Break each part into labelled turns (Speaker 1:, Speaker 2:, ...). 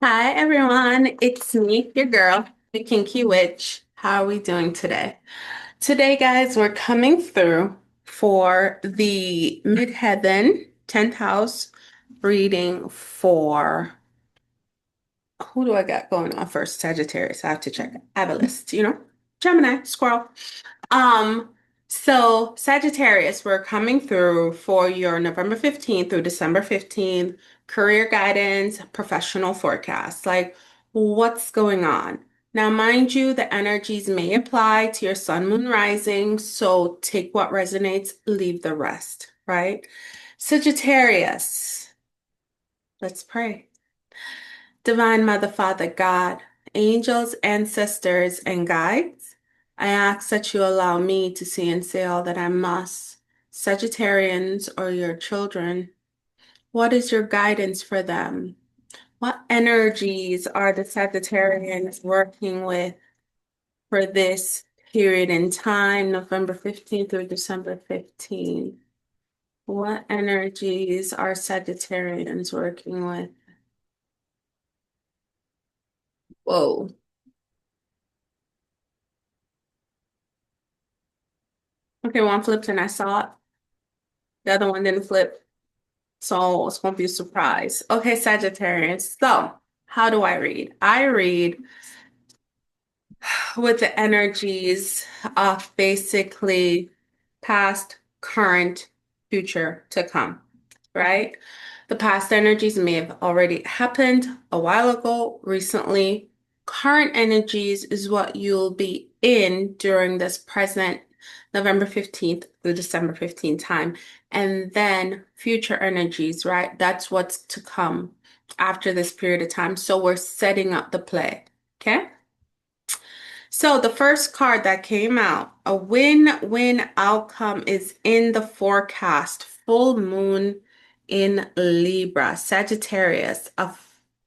Speaker 1: Hi everyone, it's me, your girl, the Kinky Witch. How are we doing today? Today, guys, we're coming through for the Midheaven 10th house reading for who do I got going on first? Sagittarius. I have to check. I have a list, Gemini, squirrel. Um, so Sagittarius, we're coming through for your November 15th through December 15th career guidance, professional forecast. Like, what's going on? Now, mind you, the energies may apply to your sun, moon, rising, so take what resonates, leave the rest, right? Sagittarius, let's pray. Divine Mother, Father, God, angels, ancestors, and guides, I ask that you allow me to see and say all that I must. Sagittarians or your children, what is your guidance for them? What energies are the Sagittarians working with for this period in time, November 15th through December 15th? What energies are Sagittarians working with? Whoa. Okay, one flipped and I saw it. The other one didn't flip, so it's gonna be a surprise. Okay, Sagittarius. So, how do I read? I read with the energies of basically past, current, future to come, right? The past energies may have already happened a while ago, recently. Current energies is what you'll be in during this present November 15th through December 15th time. And then future energies, right? That's what's to come after this period of time. So we're setting up the play. Okay? So the first card that came out, a win-win outcome is in the forecast. Full moon in Libra, Sagittarius. A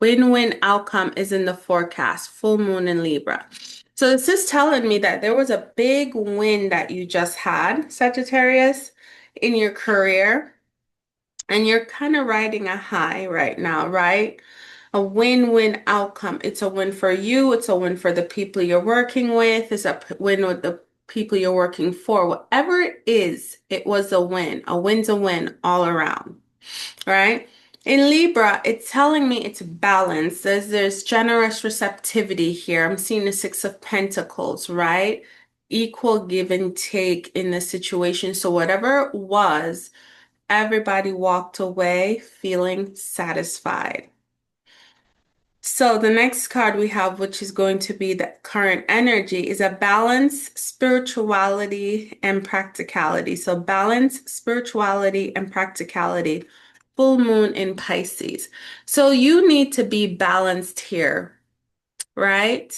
Speaker 1: win-win outcome is in the forecast. Full moon in Libra. So this is telling me that there was a big win that you just had, Sagittarius, in your career, and you're kind of riding a high right now, right? A win-win outcome. It's a win for you. It's a win for the people you're working with. It's a win with the people you're working for. Whatever it is, it was a win. A win's a win all around, right? In Libra, it's telling me it's balanced. There's generous receptivity here. I'm seeing the Six of Pentacles, right? Equal give and take in the situation. So whatever it was, everybody walked away feeling satisfied. So the next card we have, which is going to be the current energy, is a balance, spirituality, and practicality. So balance, spirituality, and practicality. Full moon in Pisces. So you need to be balanced here, right?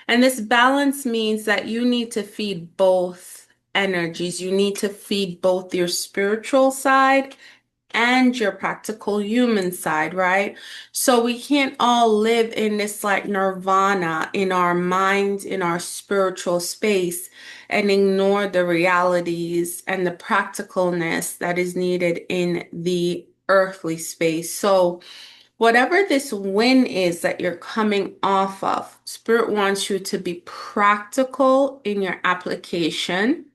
Speaker 1: And this balance means that you need to feed both energies. You need to feed both your spiritual side and your practical human side, right? So we can't all live in this like nirvana in our minds, in our spiritual space, and ignore the realities and the practicalness that is needed in the earthly space. So whatever this win is that you're coming off of, Spirit wants you to be practical in your application,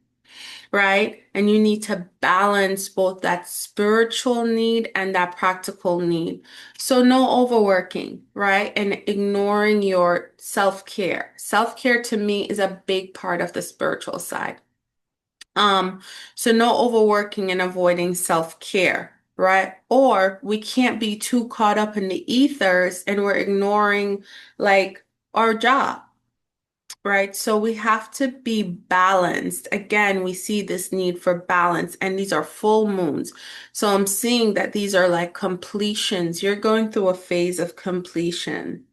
Speaker 1: right? And you need to balance both that spiritual need and that practical need. So no overworking, right? And ignoring your self-care. Self-care to me is a big part of the spiritual side. Um, so no overworking and avoiding self-care, right? Or we can't be too caught up in the ethers and we're ignoring like our job, right? So we have to be balanced. Again, we see this need for balance, and these are full moons. So I'm seeing that these are like completions. You're going through a phase of completion.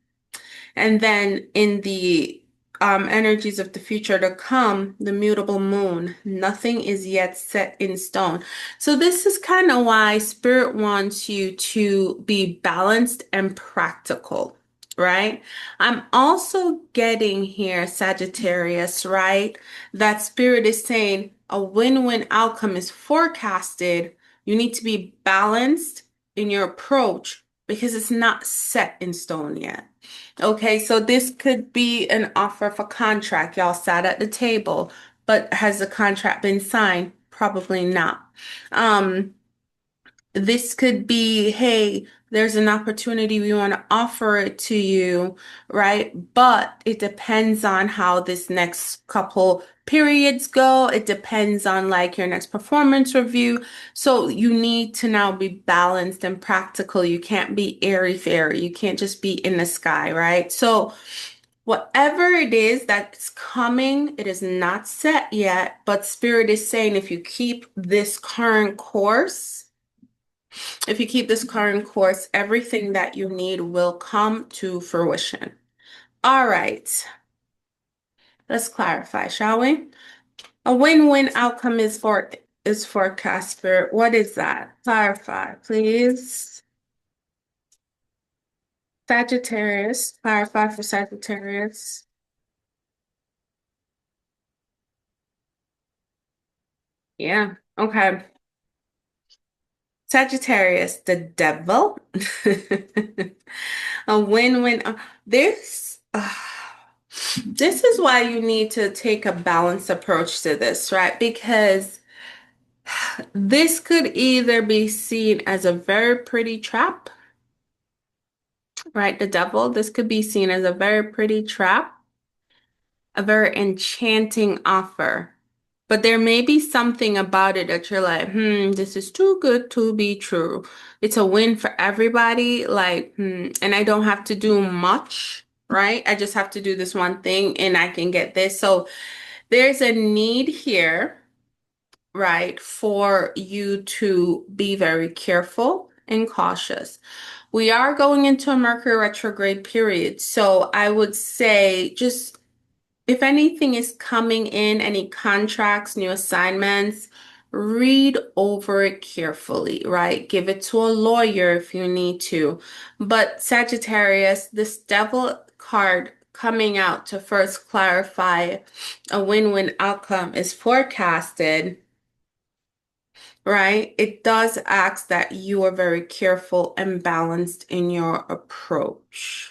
Speaker 1: And then in the energies of the future to come, the mutable moon, nothing is yet set in stone. So this is kind of why Spirit wants you to be balanced and practical, right? I'm also getting here, Sagittarius, right? That Spirit is saying a win-win outcome is forecasted. You need to be balanced in your approach, because it's not set in stone yet. Okay, so this could be an offer for contract. Y'all sat at the table, but has the contract been signed? Probably not. Um, this could be, hey, there's an opportunity, we want to offer it to you, right? But it depends on how this next couple periods go. It depends on like your next performance review. So you need to now be balanced and practical. You can't be airy-fairy. You can't just be in the sky, right? So whatever it is that's coming, it is not set yet, but Spirit is saying if you keep this current course, if you keep this current course, everything that you need will come to fruition. All right, let's clarify, shall we? A win-win outcome is forecast, Spirit. What is that? Clarify, please. Sagittarius, clarify for Sagittarius. Yeah, okay. Sagittarius, the devil. A win-win. This is why you need to take a balanced approach to this, right? Because this could either be seen as a very pretty trap, right? The devil, this could be seen as a very pretty trap, a very enchanting offer. But there may be something about it that you're like, this is too good to be true. It's a win for everybody. Like, and I don't have to do much, right? I just have to do this one thing and I can get this. So there's a need here, right, for you to be very careful and cautious. We are going into a Mercury retrograde period. So I would say just if anything is coming in, any contracts, new assignments, read over it carefully, right? Give it to a lawyer if you need to. But Sagittarius, this devil card coming out to first clarify a win-win outcome is forecasted, right? It does ask that you are very careful and balanced in your approach.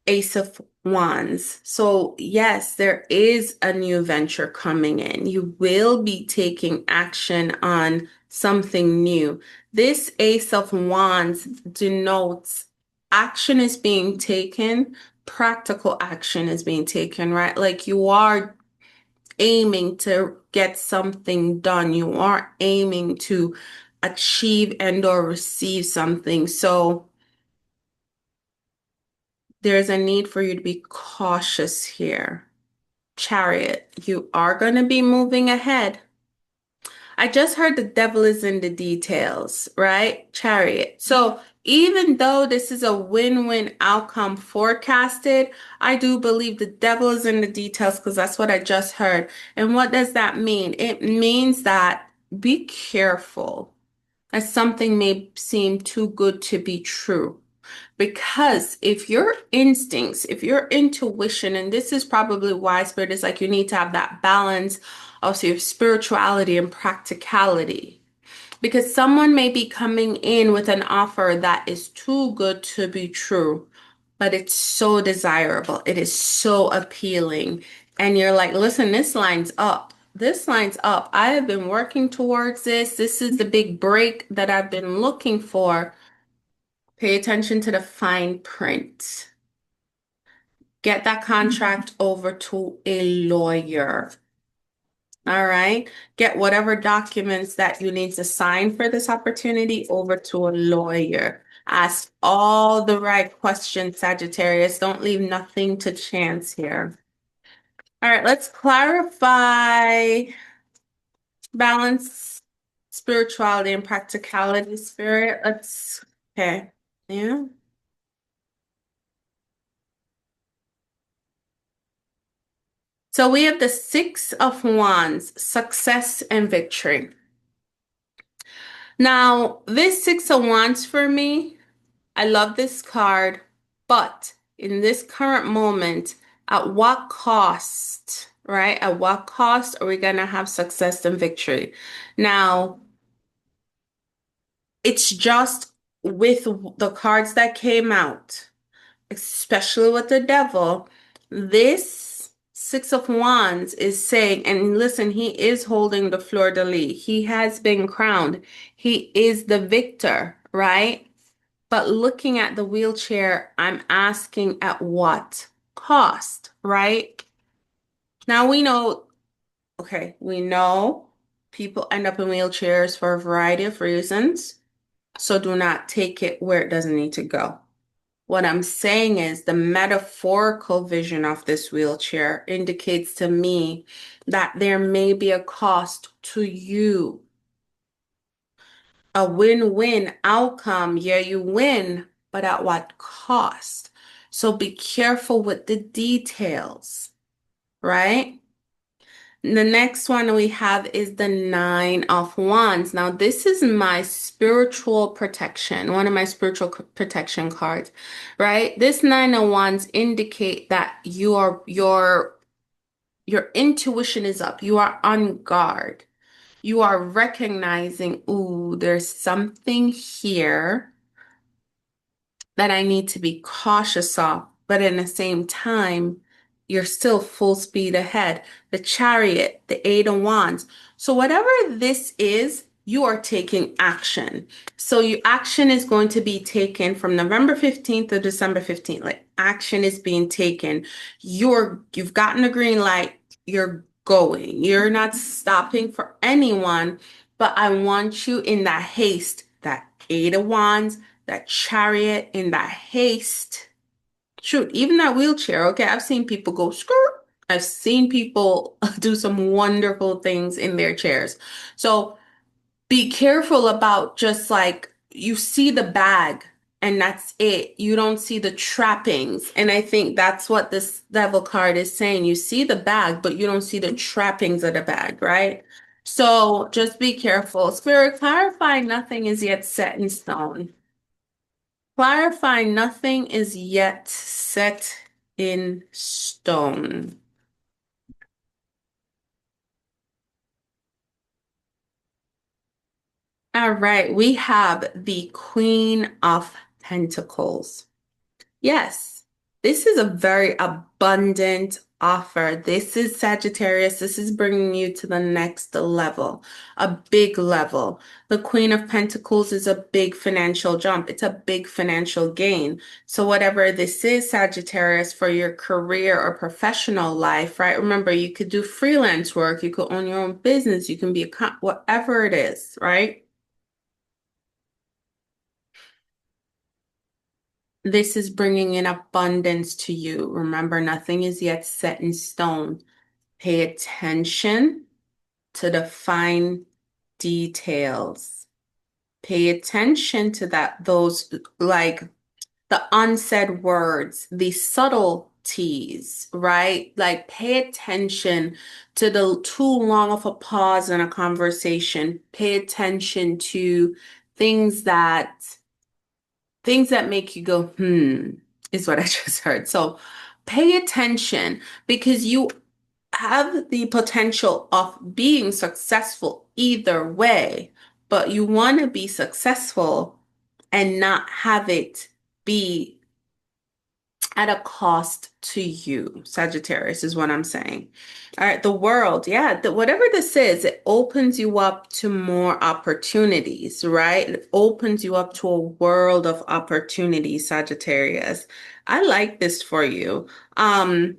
Speaker 1: Ace of Wands. So, yes, there is a new venture coming in. You will be taking action on something new. This Ace of Wands denotes action is being taken, practical action is being taken, right? Like you are aiming to get something done. You are aiming to achieve and or receive something. So, there's a need for you to be cautious here. Chariot, you are going to be moving ahead. I just heard the devil is in the details, right? Chariot. So even though this is a win-win outcome forecasted, I do believe the devil is in the details because that's what I just heard. And what does that mean? It means that be careful as something may seem too good to be true. Because if your instincts, if your intuition, and this is probably why Spirit is like you need to have that balance of your spirituality and practicality. Because someone may be coming in with an offer that is too good to be true, but it's so desirable. It is so appealing. And you're like, listen, this lines up. This lines up. I have been working towards this. This is the big break that I've been looking for. Pay attention to the fine print. Get that contract over to a lawyer. All right. Get whatever documents that you need to sign for this opportunity over to a lawyer. Ask all the right questions, Sagittarius. Don't leave nothing to chance here. All right, let's clarify balance, spirituality, and practicality, Spirit. Okay. Yeah. So we have the Six of Wands, success and victory. Now, this Six of Wands for me, I love this card, but in this current moment, at what cost, right? At what cost are we going to have success and victory? Now, it's just with the cards that came out, especially with the devil, this Six of Wands is saying, and listen, he is holding the fleur de lis. He has been crowned. He is the victor, right? But looking at the wheelchair, I'm asking at what cost, right? Now we know, okay, we know people end up in wheelchairs for a variety of reasons. So do not take it where it doesn't need to go. What I'm saying is the metaphorical vision of this wheelchair indicates to me that there may be a cost to you. A win-win outcome. Yeah, you win, but at what cost? So be careful with the details, right? The next one we have is the Nine of Wands. Now, this is my spiritual protection, one of my spiritual protection cards, right? This Nine of Wands indicate that your intuition is up. You are on guard. You are recognizing, ooh, there's something here that I need to be cautious of, but in the same time, you're still full speed ahead. The Chariot, the Eight of Wands. So whatever this is, you are taking action. So your action is going to be taken from November 15th to December 15th. Like action is being taken. You've gotten a green light. You're going. You're not stopping for anyone, but I want you in that haste, that Eight of Wands, that Chariot, in that haste. Shoot, even that wheelchair. Okay, I've seen people go skirt. I've seen people do some wonderful things in their chairs. So be careful about just like you see the bag and that's it. You don't see the trappings. And I think that's what this devil card is saying. You see the bag, but you don't see the trappings of the bag, right? So just be careful. Spirit, clarify nothing is yet set in stone. Clarify nothing is yet set in stone. All right, we have the Queen of Pentacles. Yes, this is a very abundant offer. This is Sagittarius. This is bringing you to the next level, a big level. The Queen of Pentacles is a big financial jump. It's a big financial gain. So whatever this is, Sagittarius, for your career or professional life, right? Remember, you could do freelance work. You could own your own business. You can be whatever it is, right? This is bringing in abundance to you. Remember, nothing is yet set in stone. Pay attention to the fine details. Pay attention to those like the unsaid words, the subtleties, right? Like pay attention to the too long of a pause in a conversation. Pay attention to things that things that make you go, is what I just heard. So pay attention because you have the potential of being successful either way, but you want to be successful and not have it be at a cost to you. Sagittarius is what I'm saying. All right, the world, yeah, whatever this is, it opens you up to more opportunities, right? It opens you up to a world of opportunities, Sagittarius. I like this for you. Um,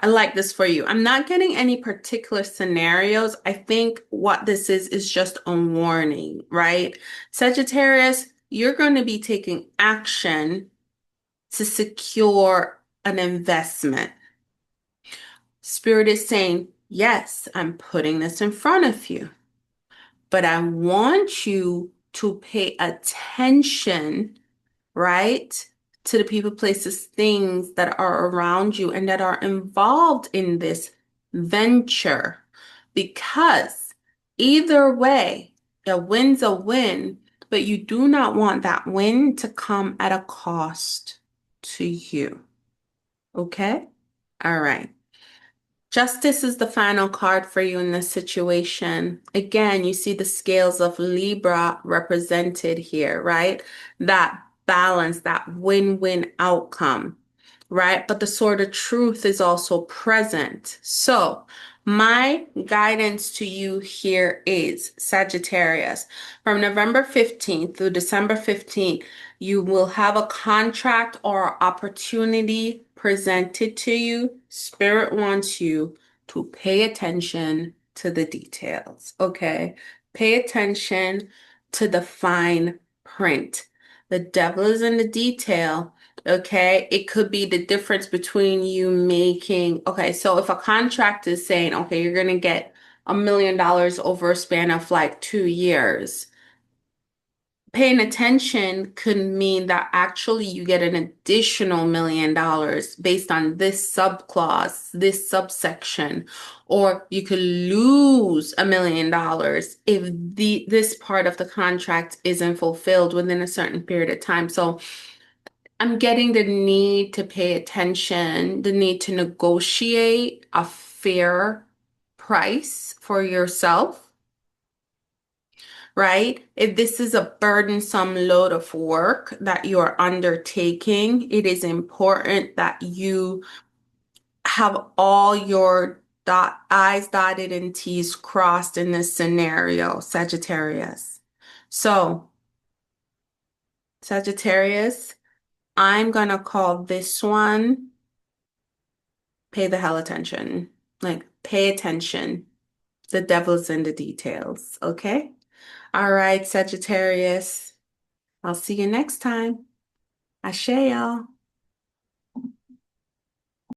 Speaker 1: I like this for you. I'm not getting any particular scenarios. I think what this is just a warning, right? Sagittarius, you're going to be taking action to secure an investment. Spirit is saying, yes, I'm putting this in front of you, but I want you to pay attention, right, to the people, places, things that are around you and that are involved in this venture. Because either way, a win's a win, but you do not want that win to come at a cost to you. Okay? All right. Justice is the final card for you in this situation. Again, you see the scales of Libra represented here, right? That balance, that win-win outcome, right? But the sword of truth is also present. So, my guidance to you here is Sagittarius. From November 15th through December 15th, you will have a contract or opportunity presented to you. Spirit wants you to pay attention to the details, okay? Pay attention to the fine print. The devil is in the detail. Okay, it could be the difference between you making, okay, so if a contract is saying, okay, you're gonna get $1 million over a span of like 2 years, paying attention could mean that actually you get an additional $1 million based on this subclause, this subsection, or you could lose $1 million if this part of the contract isn't fulfilled within a certain period of time. So I'm getting the need to pay attention, the need to negotiate a fair price for yourself, right? If this is a burdensome load of work that you're undertaking, it is important that you have all your I's dotted and T's crossed in this scenario, Sagittarius. So, Sagittarius, I'm gonna call this one pay the hell attention. Like, pay attention. The devil's in the details, okay? All right, Sagittarius. I'll see you next time. Ashe, y'all.